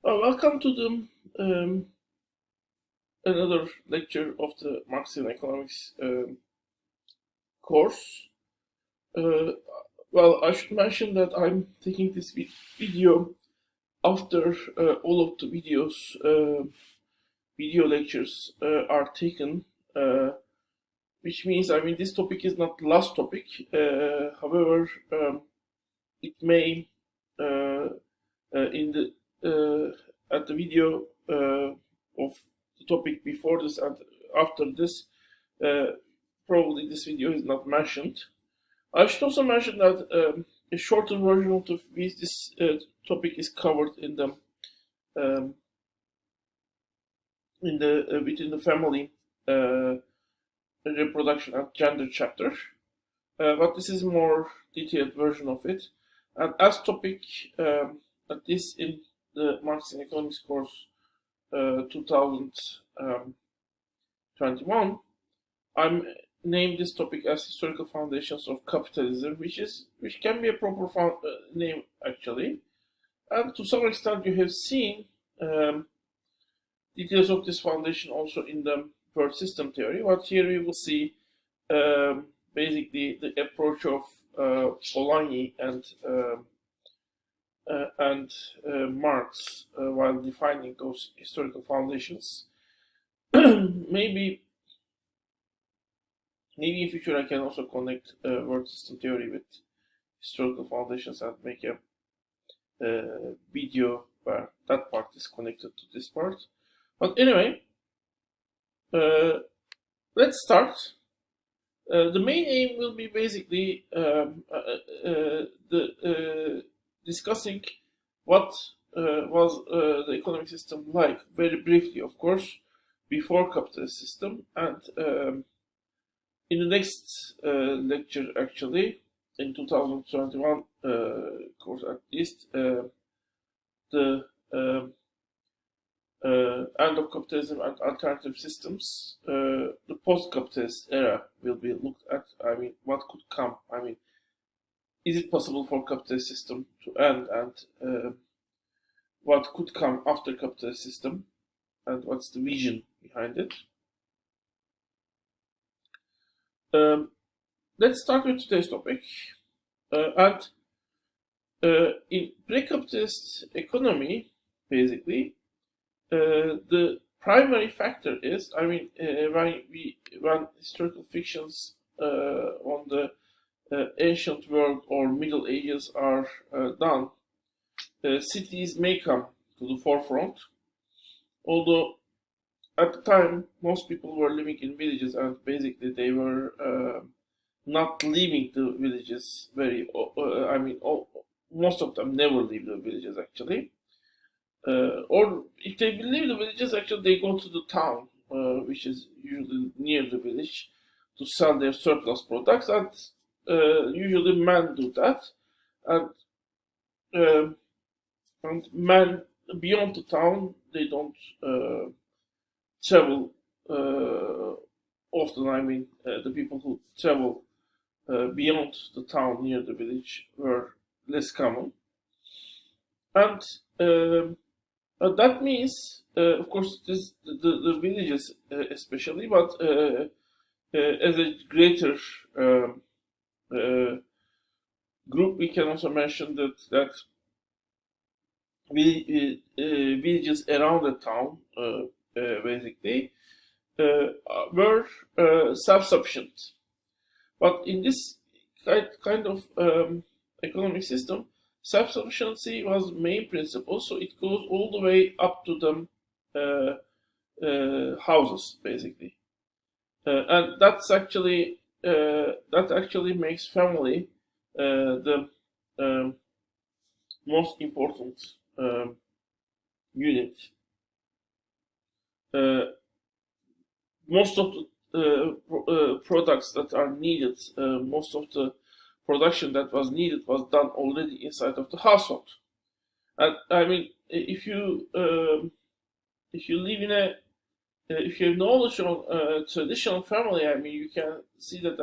Welcome to the another lecture of the Marxian economics course. Uh, I should mention that I'm taking this video after all of the video lectures are taken, which means this topic is not the last topic. However, it may in the at the video of the topic before this and after this, uh, probably this video is not mentioned. I should also mention that a shorter version of this topic is covered um, in the within the family reproduction and gender chapter. But this is more detailed version of it. And as topic, at least in the Marxian economics course 2021, I'm named this topic as historical foundations of capitalism, which can be a proper name actually. And to some extent, you have seen details of this foundation also in the word system theory. But here we will see basically the approach of Polanyi and Marx while defining those historical foundations. maybe in future I can also connect word system theory with historical foundations and make a video where that part is connected to this part. But anyway, let's start. The main aim will be basically discussing what was the economic system like, very briefly, of course, before capitalist system, and in the next lecture, actually, in 2021 course at least, the end of capitalism and alternative systems, the post-capitalist era will be looked at. What could come? Is it possible for capitalist system to end, and what could come after capitalist system, and what's the vision behind it? Let's start with today's topic. And in pre-capitalist economy, basically, the primary factor is, when historical fictions on the ancient world or Middle Ages are done, cities may come to the forefront. Although at the time most people were living in villages, and basically they were not leaving the villages very. Most of them never leave the villages actually. Or if they leave the villages, actually they go to the town, which is usually near the village, to sell their surplus products, and usually men do that, and men beyond the town they don't travel often. The people who travel beyond the town near the village were less common, and that means, of course, the villages especially, but as a greater group, we can also mention that villages around the town basically were self-sufficient. But in this kind of economic system, self-sufficiency was the main principle, so it goes all the way up to the houses, basically, and that actually makes family the most important unit. Most of the products that are needed, most of the production that was needed was done already inside of the household. And if you live in a if you have knowledge on traditional family, you can see that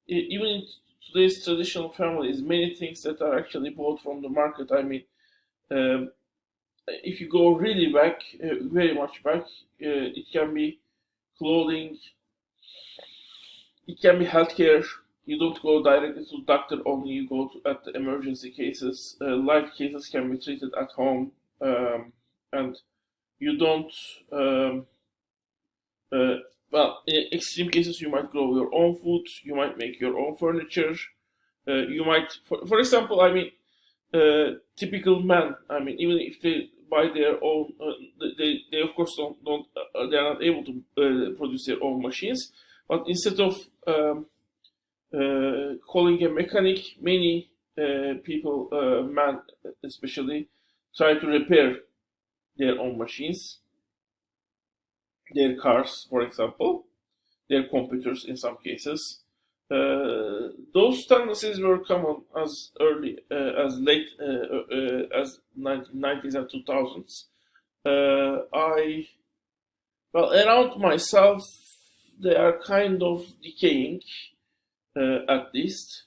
even in today's traditional families, many things that are actually bought from the market, um, if you go really back, very much back, it can be clothing, it can be healthcare. You don't go directly to the doctor, only you go at the emergency cases. Life cases can be treated at home, and you don't. Um, uh, well, in extreme cases, you might grow your own food. You might make your own furniture. You might, for example, I mean, typical men. I mean, even if they buy their own, they of course don't they are not able to produce their own machines. But instead of calling a mechanic, many people, men especially, try to repair their own machines, their cars, for example, their computers in some cases. Those tendencies were common as early as late as 1990s and 2000s. I well around myself, they are kind of decaying at least,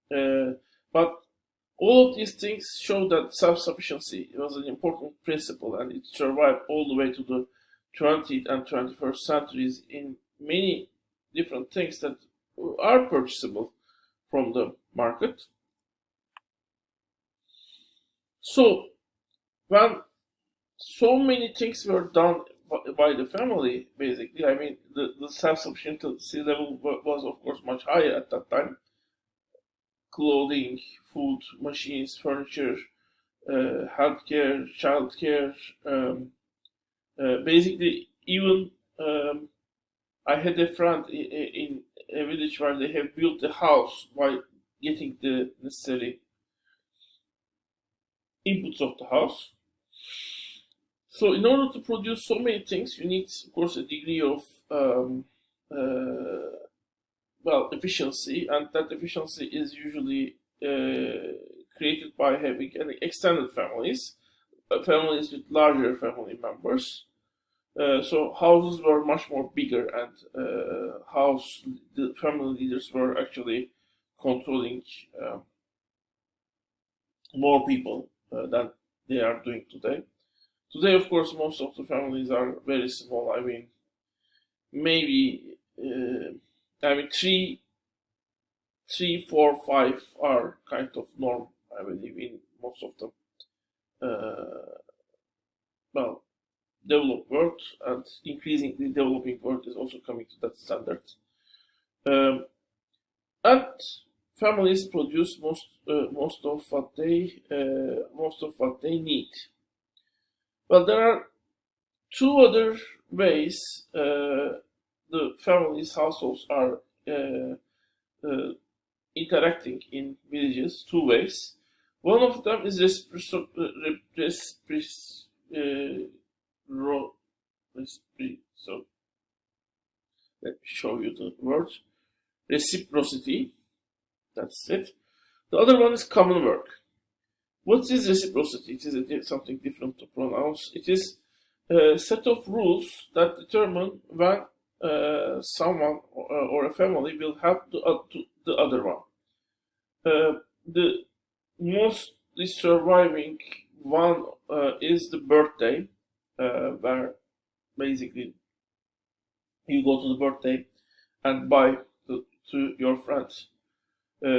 but all of these things show that self-sufficiency was an important principle, and it survived all the way to the 20th and 21st centuries in many different things that are purchasable from the market. So when so many things were done by the family, basically, I mean, the self-sufficiency level was, of course, much higher at that time. Clothing, food, machines, furniture, healthcare, childcare. Basically, even I had a friend in a village where they have built a house by getting the necessary inputs of the house. So, in order to produce so many things, you need, of course, a degree of uh, well efficiency, and that efficiency is usually created by having an extended families, families with larger family members. So houses were much more bigger, and the family leaders were actually controlling uh, more people than they are doing today. Today, of course, most of the families are very small. I mean, maybe I mean three, four, five are kind of norm. I believe in most of the well developed world, and increasingly developing world is also coming to that standard. Um, and families produce most of what they need. Well, there are two other ways the families households are uh, interacting in villages. Two ways. One of them is so let me show you the word reciprocity. That's it. The other one is common work. What is reciprocity? It is something different to pronounce. It is a set of rules that determine when someone or a family will help the other one. The mostly surviving one is the birthday, where basically you go to the birthday and buy to your friend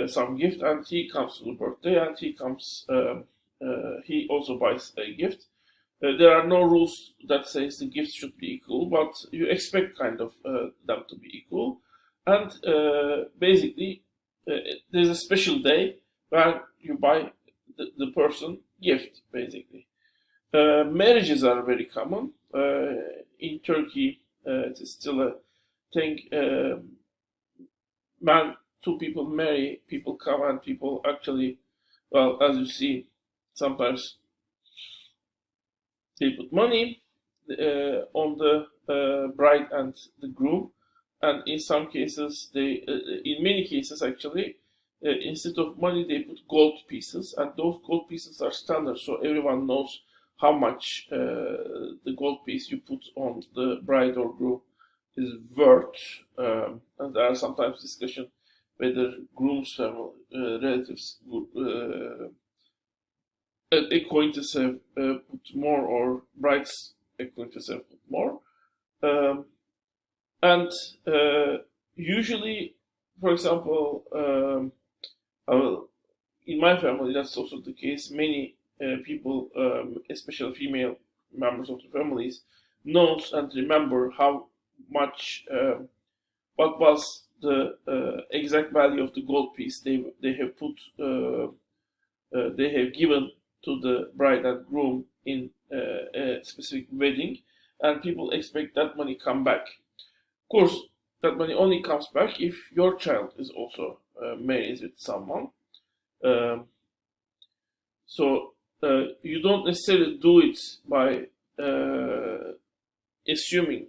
some gift, and he comes to the birthday, and he also buys a gift. There are no rules that says the gifts should be equal, but you expect kind of them to be equal. And basically, there's a special day where you buy the person gift, basically. Marriages are very common. In Turkey, it is still a thing. Man, two people marry, people come, and people actually, well, as you see, sometimes they put money on the bride and the groom, and in some cases, in many cases actually, instead of money, they put gold pieces, and those gold pieces are standard, so everyone knows how much the gold piece you put on the bride or groom is worth. And there are sometimes discussion whether groom's family relatives acquaintances have put more, or bride's acquaintances have put more. Um, and usually, for example, in my family, that's also the case. Many people, especially female members of the families, knows and remember how much, what was the exact value of the gold piece they have put, they have given to the bride and groom in a specific wedding, and people expect that money come back. Of course, that money only comes back if your child is also married with someone. Um, so you don't necessarily do it by assuming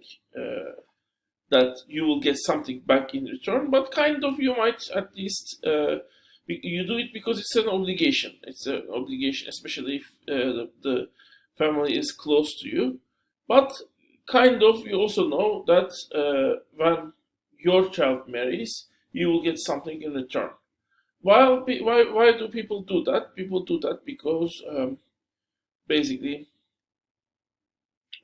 that you will get something back in return, but kind of you might at least you do it because it's an obligation. It's an obligation, especially if the family is close to you. But kind of you also know that when your child marries, you will get something in return. Why do people do that? People do that because basically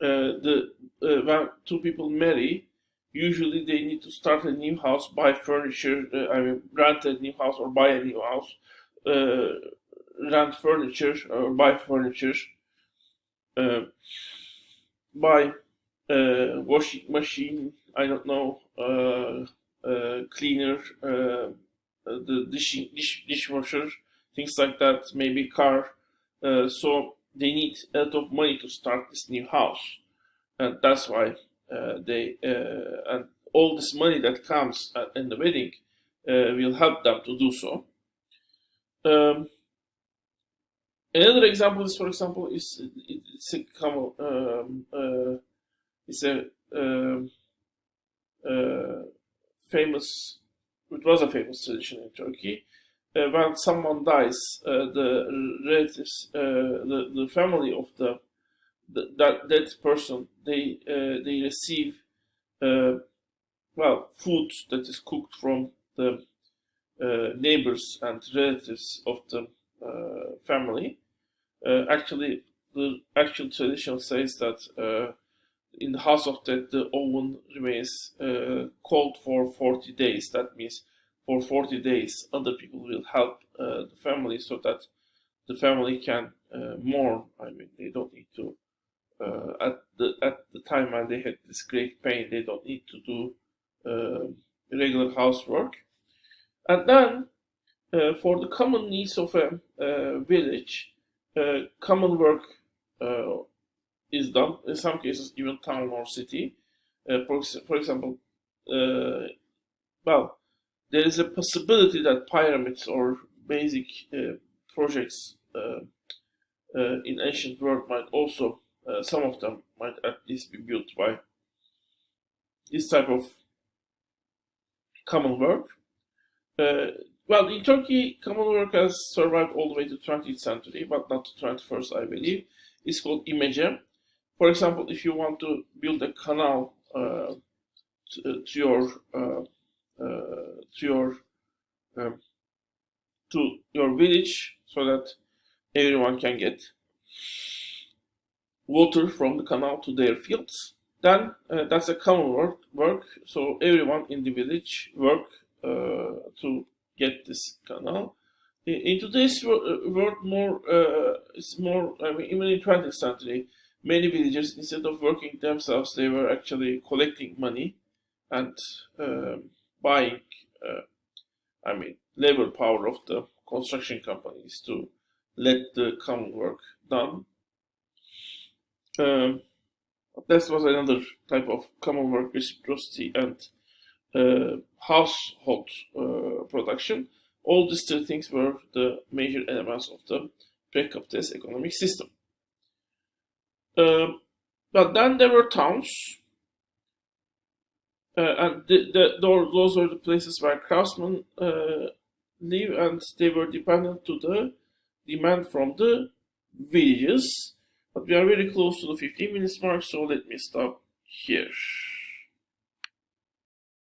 the when two people marry, usually they need to start a new house, buy furniture. Rent a new house or buy a new house, uh, rent furniture or buy furniture, uh, buy washing machine. I don't know, cleaner, the dishwasher, things like that. Maybe car. So they need a lot of money to start this new house, and that's why they and all this money that comes in the wedding will help them to do so. Um, Another example is, for example, it's a common it's a uh, famous it was a famous tradition in Turkey. When someone dies, the relatives, the family of that person, they receive food that is cooked from the neighbors and relatives of the family. Actually, the actual tradition says that in the house of death, the oven remains cold for 40 days. That means for 40 days, other people will help the family so that the family can mourn. I mean, they don't need to at the time when they had this great pain, they don't need to do regular housework. And then, for the common needs of a village, common work uh, is done. In some cases, even town or city. For example, uh, well, there is a possibility that pyramids or basic projects in ancient world might also, some of them might at least be built by this type of common work. Uh, in Turkey, common work has survived all the way to 20th century, but not to 21st, I believe. It's called imece. For example, if you want to build a canal to your to your um, to your village, so that everyone can get water from the canal to their fields, then that's a common work. So everyone in the village work to get this canal. In today's world, more it's more. I mean, even in 20th century, many villagers, instead of working themselves, they were actually collecting money and buying. Uh, I mean, labor power of the construction companies to let the common work done. Um, that was another type of common work, reciprocity and household production. All these three things were the major elements of the pre-capitalist economic system. Um, but then there were towns, and those were the places where craftsmen live, and they were dependent to the demand from the villages. But we are very close to the 15 minutes mark, so let me stop here.